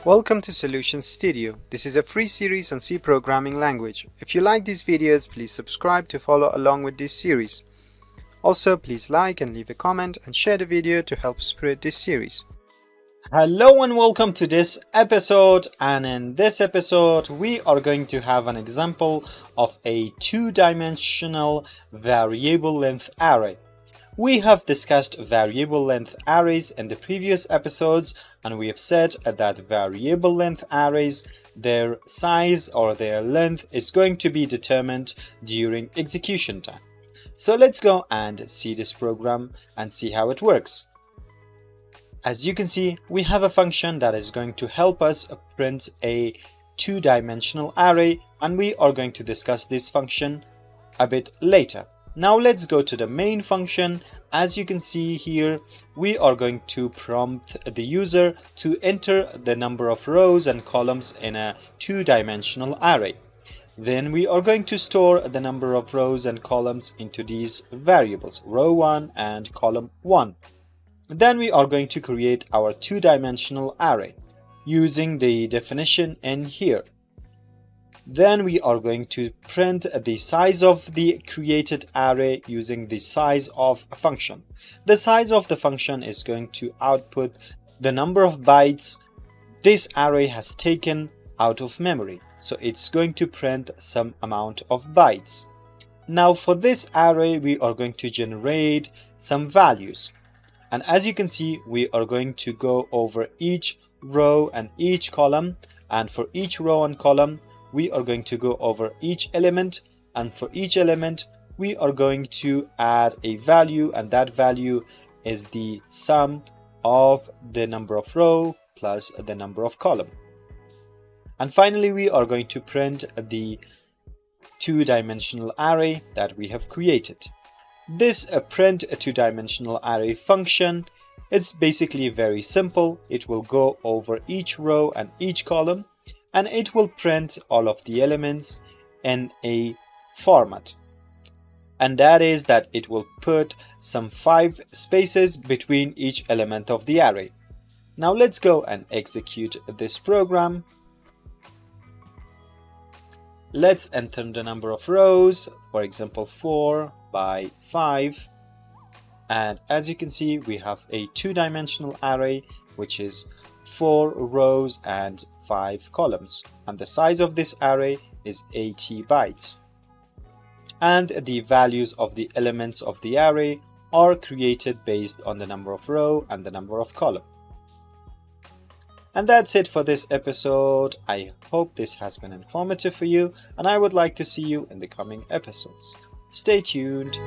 Welcome to Solutions Studio. This is a free series on C programming language. If you like these videos, please subscribe to follow along with this series. Also, please like and leave a comment and share the video to help spread this series. Hello and welcome to this episode, and in this episode we are going to have an example of a two-dimensional variable length array. We have discussed variable length arrays in the previous episodes, and we have said that variable length arrays, their size or their length is going to be determined during execution time. So let's go and see this program and see how it works. As you can see, we have a function that is going to help us print a two-dimensional array, and we are going to discuss this function a bit later. Now let's go to the main function. As you can see here, we are going to prompt the user to enter the number of rows and columns in a two-dimensional array. Then we are going to store the number of rows and columns into these variables, row 1 and column 1. Then we are going to create our two-dimensional array using the definition in here. Then we are going to print the size of the created array using the size of a function. The size of the function is going to output the number of bytes this array has taken out of memory. So it's going to print some amount of bytes. Now for this array, we are going to generate some values. And as you can see, we are going to go over each row and each column. And for each row and column, we are going to go over each element, and for each element we are going to add a value, and that value is the sum of the number of row plus the number of column. And finally we are going to print the two-dimensional array that we have created. This print a two-dimensional array function, it's basically very simple. It will go over each row and each column, and it will print all of the elements in a format. And that is that it will put some 5 spaces between each element of the array. Now let's go and execute this program. Let's enter the number of rows, for example 4 by 5. And as you can see, we have a two-dimensional array which is 4 rows and 5 columns, and the size of this array is 80 bytes. And the values of the elements of the array are created based on the number of row and the number of column. And that's it for this episode. I hope this has been informative for you, and I would like to see you in the coming episodes. Stay tuned.